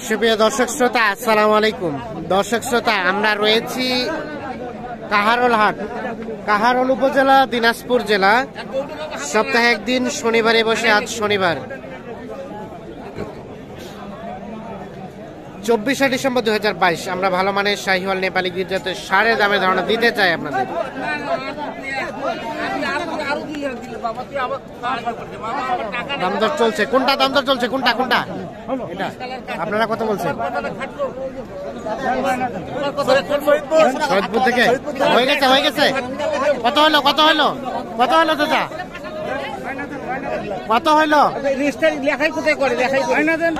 সুপ্রিয় দর্শক শ্রোতা, আসসালামু আলাইকুম। দর্শক শ্রোতা, আমরা রয়েছি কাহারোল হাট, কাহারোল উপজেলা, দিনাজপুর জেলা। সপ্তাহে একদিন শনিবারে বসে। আজ শনিবার 24শে ডিসেম্বর 2022। আমরা ভালো মানের শাহিওয়াল নেপালি গির্জাতে সারের দামে ধারণা দিতে চাই আপনাদের। দামদর চলছে। কোনটা দামদর চলছে? কোনটা কোনটা এটা? আপনারা কত বলছেন? সৈয়দপুর থেকে হয়ে গেছে, হয়ে গেছে। কত হলো, কত হলো, কত হলো দাদা? কত হইলো? 1,05,000।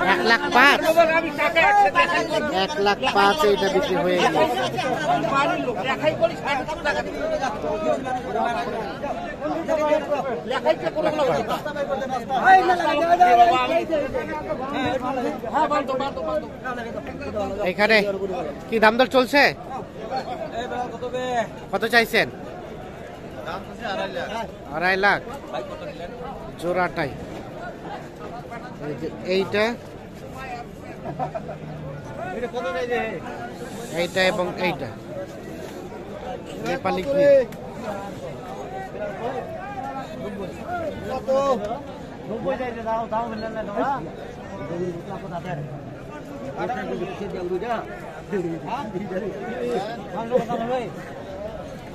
1,05,000 এইটা বিক্রি হয়ে গেল। এখানে কি দাম দর চলছে? কত চাইছেন? 2.5 লাখ জোড়াটাই। এইটা এইটা এবং এইটা নেপালি কি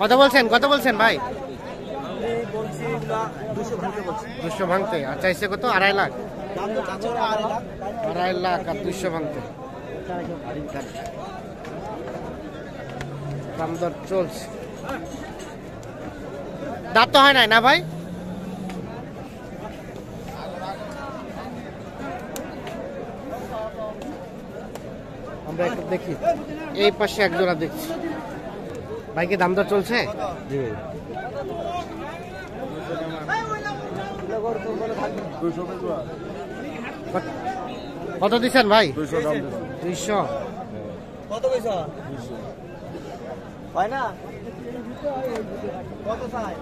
কত বলছেন? কত বলছেন ভাই? 200 ভাঙতে। আর চাইছে কত? 2.5 লাখ। 2.5 লাখ আর 200 ভাঙতে। দাম দর চলছে। দাঁত তো হয় নাই না ভাই? আমরা একটু দেখি, এই পাশে এক জোড়া দেখছি। ভাই কি দাম দর চলছে? কত দিচ্ছেন ভাই? 200। কত পয়সা হয় না? কত চাই?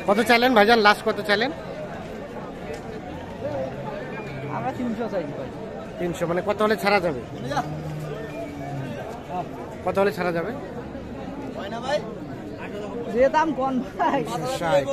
কত চাইলেন ভাইজান? লাস্ট কত চাইলেন? আমরা 300 চাইছি ভাই। 300 মানে কত হলে ছাড়া যাবে? কত হলে ছাড়া যাবে? হয় না ভাই? যে দাম কোন ভাই? 60।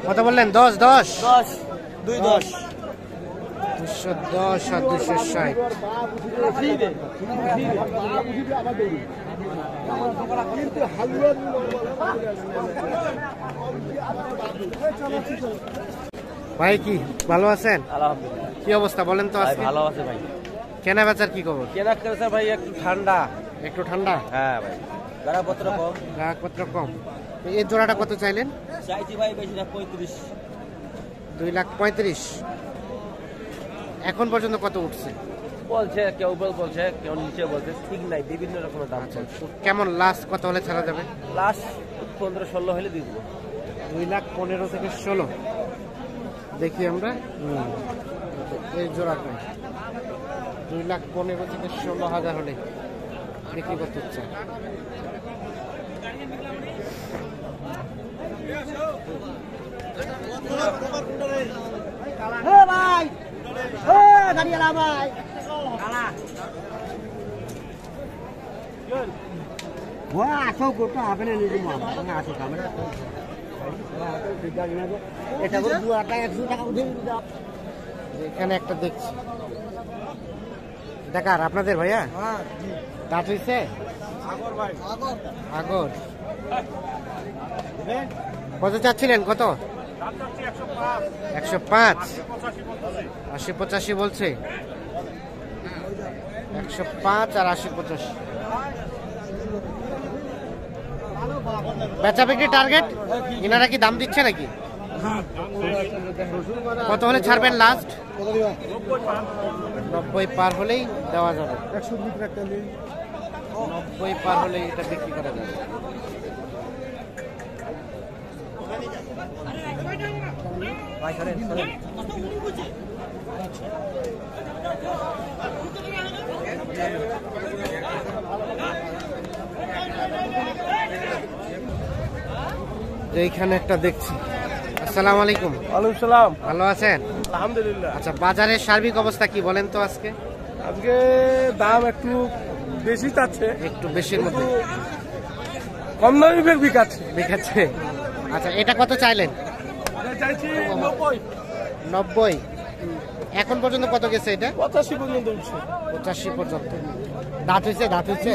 কত বললেন? 10 10 10 210 210 আর 260। ভাই কি ভালো আছেন? আলহামদুলিল্লাহ। কি অবস্থা বলেন তো আজকে? ভালো আছে ভাই। কেনা বেচার কি খবর? কেনা করেছে ভাই একটু ঠান্ডা। একটু ঠান্ডা? হ্যাঁ ভাই, গাড়াপত্র কম। গ্রাহকপত্র কম। এই জোড়াটা কত চাইলেন? চাইছি ভাই বেশি না 35। 2,35,000। এখন পর্যন্ত কত উঠছে? বলছে কেউ বলছে, কেউ নিচে বলছে, ঠিক নাই, বিভিন্ন রকমের দাম চলছে। কেমন লাস্ট কত হলে ছাড়া যাবে? লাস্ট 15-16 হলে দিয়ে দেবো। 2,15,000 থেকে 16 দেখি আমরা। এই জোড়াটা 2,15,000 থেকে 16,000 হলে বিক্রি করতে হচ্ছে। এখানে একটা দেখছি। দেখার আপনাদের ভাইয়া দাঁত হয়েছে? আগর কত চাচ্ছিলেন? কত? 105। 80-85 বলছে। 105 আর 80-85। বেচা বিক্রি টার্গেট এনারা কি দাম দিচ্ছে নাকি? কত হলে ছাড়বেন লাস্ট? 90 পার হলেই দেওয়া যাবে। 90 পার হলেই এটা বিক্রি করা যাবে। এইখানে একটা দেখছি। আসসালামু আলাইকুম। ওয়ালাইকুম সালাম। ভালো আছেন? আলহামদুলিল্লাহ। আচ্ছা, বাজারের সার্বিক অবস্থা কি বলেন তো? আজকে আজকে দাম একটু বেশি চাচ্ছে, একটু বেশির মধ্যে কম দামি বিকাচ্ছে। দেখাচ্ছে। আচ্ছা, এটা কত চাইলেন? চাইছি 90। 90। এখন পর্যন্ত কত গেছে এটা? 85 পর্যন্ত উঠছে। 85 পর্যন্ত। দাঁত হয়েছে? দাঁত হয়েছে?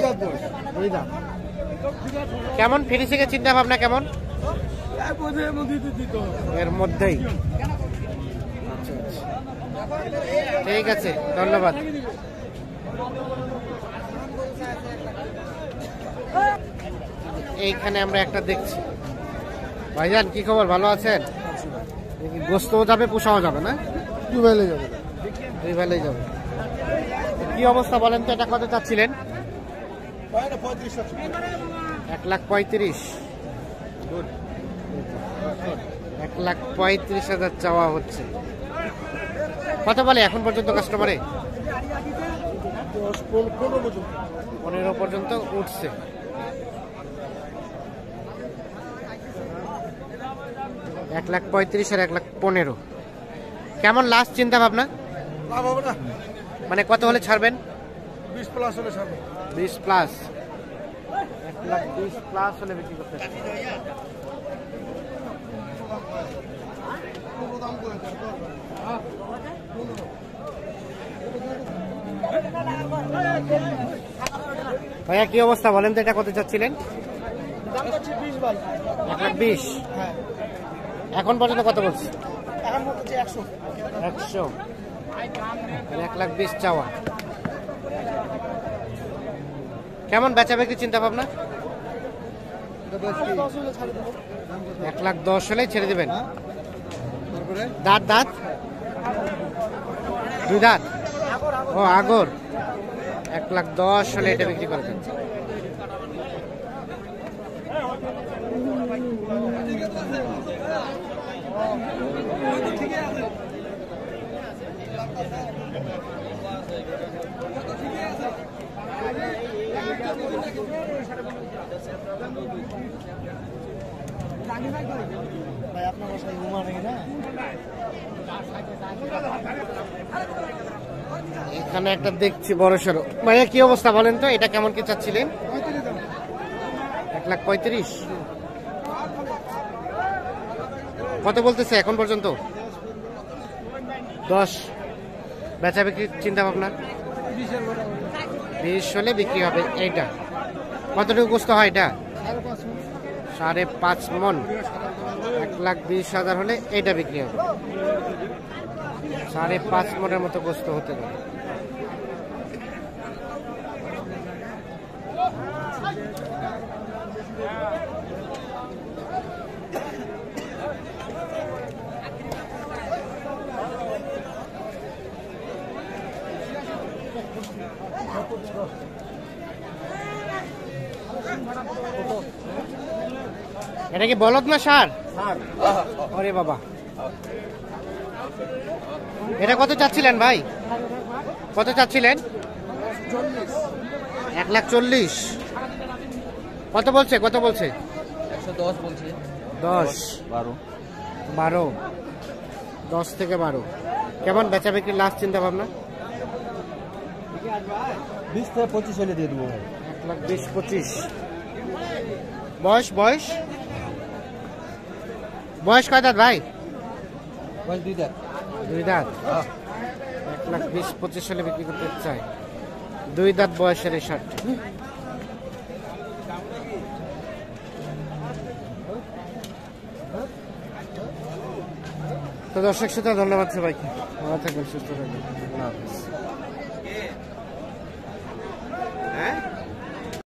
দুই দাঁত। কেমন ফিনিশিংয়ের চিন্তা ভাবনা কেমন? এর মধ্যেই। আচ্ছা আচ্ছা, ঠিক আছে, ধন্যবাদ। এইখানে আমরা একটা দেখছি। ভাইজান, কি খবর? ভালো আছেন? গোস্তও যাবে, পোষাও যাবে না? দুই ভাইলে যাবে। দুই ভাইলেই যাবে। কি অবস্থা বলেন তো? এটা কত চাচ্ছিলেন? 1,35,000। 1,35,000 চাওয়া হচ্ছে। কত বলে এখন পর্যন্ত কাস্টমারে? 15 পর্যন্ত উঠছে। $1,35,000 আর 1,15,000। কেমন লাস্ট চিন্তা ভাবনা? মানে কত হলে ছাড়বেন? 20 প্লাস হলে ছাড়বে। 20 প্লাস। 1,20,000 প্লাস হলে বিক্রি করতে চাই। ভাইয়া, কি অবস্থা বলেন তো? এটা কত চাচ্ছিলেন? 1,20,000। এখন পর্যন্ত কত বলছে? 100। 1,20,000 চাওয়া। কেমন বেচা বিক্রি চিন্তা ভাবনা? 1,10,000 হলে ছেড়ে দেবেন। দাঁত দাঁত দুই দাঁত। ও, আগর। 1,10,000 হলে এটা বিক্রি করে দেন। এখানে একটা দেখছি বড় সড়ো। ভাইয়া, কি অবস্থা বলেন তো? এটা কেমন কি চাচ্ছিলেন? 1,35,000। কত বলতেছে এখন পর্যন্ত? 10। বেচা বিক্রির চিন্তা ভাবনা? 20 হলে বিক্রি হবে। এইটা কতটুকু গোস্ত হয়? এটা 5.5 মন। 1,20,000 হলে এইটা বিক্রি হবে। 5.5 মনের মতো গোস্ত হতে পারে। এটা কি বলদ না সার? আরে বাবা, এটা কত চাচ্ছিলেন ভাই? কত চাচ্ছিলেন? 1,40,000। কত বলছে? কত বলছে? 110 বলছে। 10, 12। 10 থেকে 12। কেমন বেচা বিক্রির লাস্ট চিন্তা ভাবনা? 20 থেকে 25 হলে দিয়ে দেবো। 1,20,000, 25। বয়স বয়স বয়স কয় দাঁত ভাই? বয়স 2 দাঁত। 2 দাঁত। 1,20,000, 25 হলে বিক্রি করতে চাই। 2 দাঁত বয়সের এই শার্টটি। তো দর্শক শ্রোতা, ধন্যবাদ সবাইকে। ভালো থাকবেন, সুস্থ থাকবেন। আল্লাহ হাফেজ।